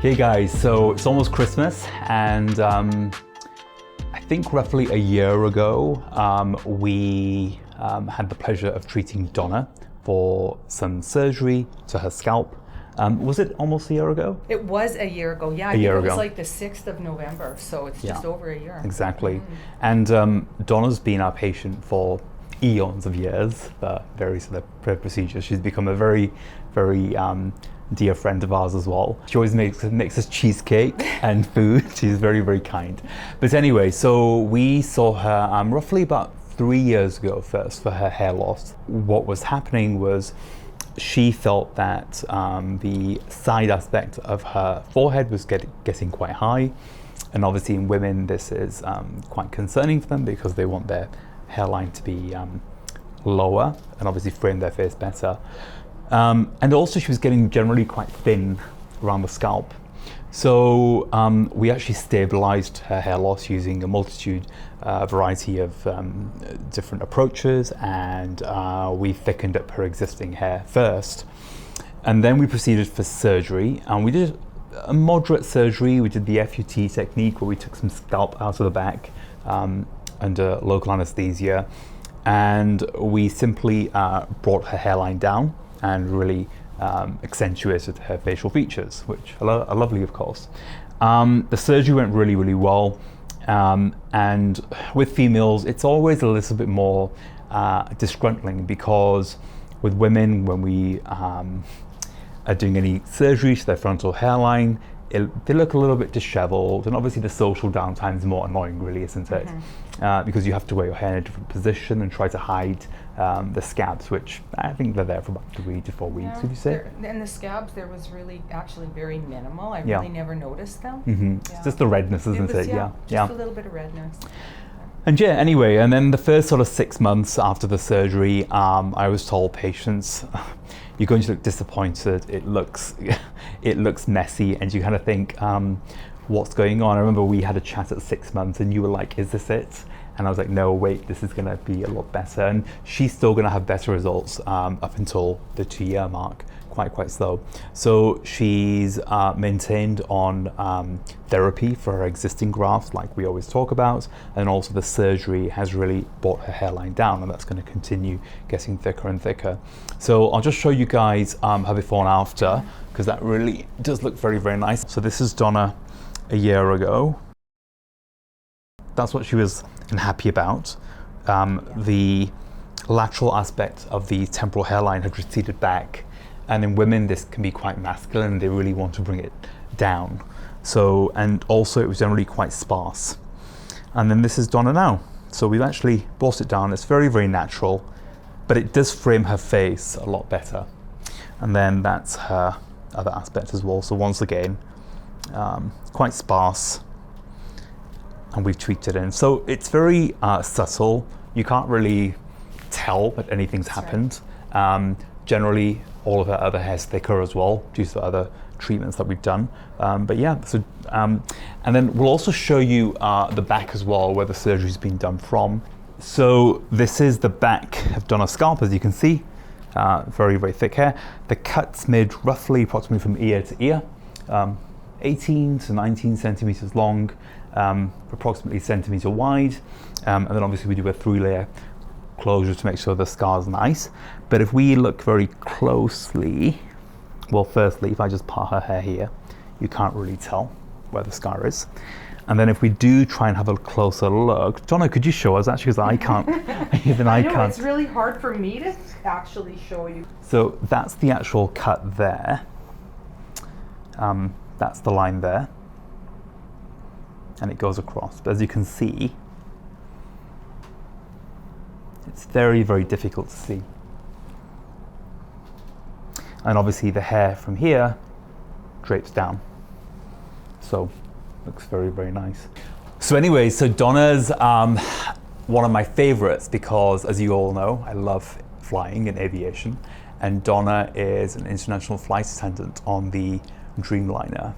Hey guys, so it's almost Christmas, and I think roughly a year ago, we had the pleasure of treating Donna for some surgery to her scalp. Was it almost a year ago? It was a year ago, yeah. I think it was like the 6th of November, so it's just over a year. Exactly. And Donna's been our patient for eons of years for various other procedures. She's become a very, very dear friend of ours as well. She always makes us cheesecake and food. She's very, very kind. But anyway, so we saw her roughly about 3 years ago first for her hair loss. What was happening was she felt that the side aspect of her forehead was getting quite high. And obviously in women, this is quite concerning for them because they want their hairline to be lower and obviously frame their face better. And also she was getting generally quite thin around the scalp. So we actually stabilized her hair loss using a variety of different approaches, and we thickened up her existing hair first. And then we proceeded for surgery, and we did a moderate surgery. We did the FUT technique where we took some scalp out of the back under local anesthesia, and we simply brought her hairline down and really accentuated her facial features, which are lovely, of course. The surgery went really, really well. And with females, it's always a little bit more disgruntling because with women, when we are doing any surgery to their frontal hairline, they look a little bit disheveled, and obviously the social downtime is more annoying, really, isn't it? Because you have to wear your hair in a different position and try to hide the scabs, which I think they're there for about 3 to 4 weeks, would you say? And the scabs, there was really actually very minimal. I really never noticed them. It's just the redness, isn't it? Just a little bit of redness. And yeah, anyway, and then the first sort of 6 months after the surgery, I was told, patients, you're going to look disappointed. It looks messy, and you kind of think, what's going on? I remember we had a chat at 6 months, and you were like, "Is this it?" And I was like, "No, wait, this is going to be a lot better." And she's still going to have better results up until the 2-year mark. Quite slow. So she's maintained on therapy for her existing grafts, like we always talk about, and also the surgery has really brought her hairline down, and that's going to continue getting thicker and thicker. So I'll just show you guys her before and after, because that really does look very, very nice. So this is Donna a year ago. That's what she was unhappy about. The lateral aspect of the temporal hairline had receded back. And in women, this can be quite masculine. They really want to bring it down. So, and also it was generally quite sparse. And then this is Donna now. So we've actually brought it down. It's very, very natural, but it does frame her face a lot better. And then that's her other aspect as well. So once again, quite sparse, and we've tweaked it in. So it's very subtle. You can't really tell that anything's happened. Generally, all of her other hair's thicker as well due to other treatments that we've done. But yeah, so, and then we'll also show you the back as well, where the surgery's been done from. So this is the back of Donna's scalp, as you can see. Very, very thick hair. The cut's made roughly approximately from ear to ear, 18 to 19 centimeters long, approximately centimeter wide. And then obviously we do a 3-layer closure to make sure the scar's nice. But if we look very closely, well, firstly, if I just part her hair here, you can't really tell where the scar is. And then if we do try and have a closer look, Donna, could you show us actually, because I can't, even I can't. It's really hard for me to actually show you. So that's the actual cut there. That's the line there. And it goes across. But as you can see, it's very, very difficult to see. And obviously the hair from here drapes down. So looks very, very nice. So anyway, so Donna's one of my favorites because, as you all know, I love flying and aviation. And Donna is an international flight attendant on the Dreamliner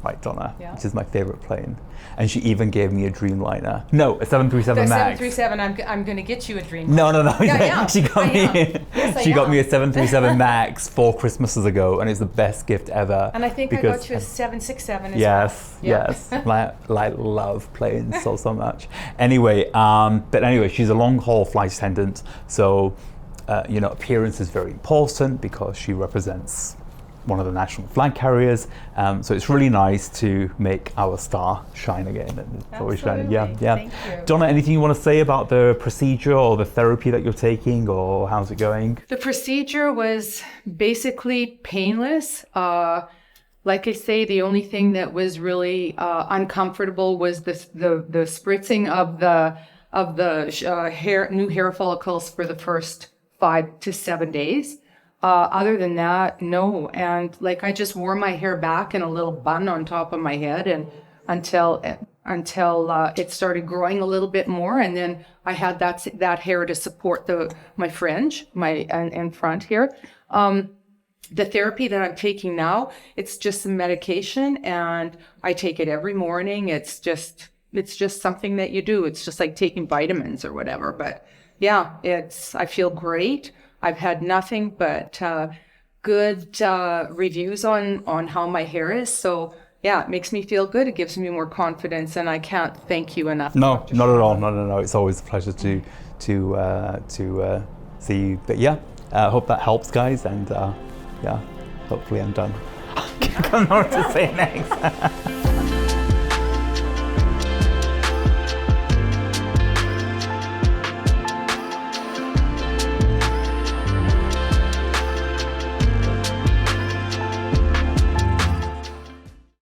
right, Donna, Yeah. which is my favorite plane. And she even gave me a Dreamliner. No, a 737 The Max. 737, I'm going to get you a Dreamliner. No. Yeah, She got me. Yes, She got me a 737 Max 4 Christmases ago, and it's the best gift ever. And I think I got you a 767 as yes, well. Yes. I love planes so much. Anyway, but anyway, she's a long haul flight attendant, so appearance is very important because she represents one of the national flag carriers. So it's really nice to make our star shine again. And it's always shining. Yeah. Thank you. Donna, anything you want to say about the procedure or the therapy that you're taking, or how's it going? The procedure was basically painless. Like I say, the only thing that was really uncomfortable was the spritzing of the new hair follicles for the first 5 to 7 days. Other than that, no. And like I just wore my hair back in a little bun on top of my head, and until it started growing a little bit more, and then I had that hair to support my fringe, in front here. The therapy that I'm taking now, it's just some medication, and I take it every morning. It's just something that you do. It's just like taking vitamins or whatever. But yeah, I feel great. I've had nothing but good reviews on how my hair is. So yeah, it makes me feel good. It gives me more confidence, and I can't thank you enough. No, not at all. No. It's always a pleasure to see you. But yeah, I hope that helps, guys. And hopefully I'm done. I don't know what to say next.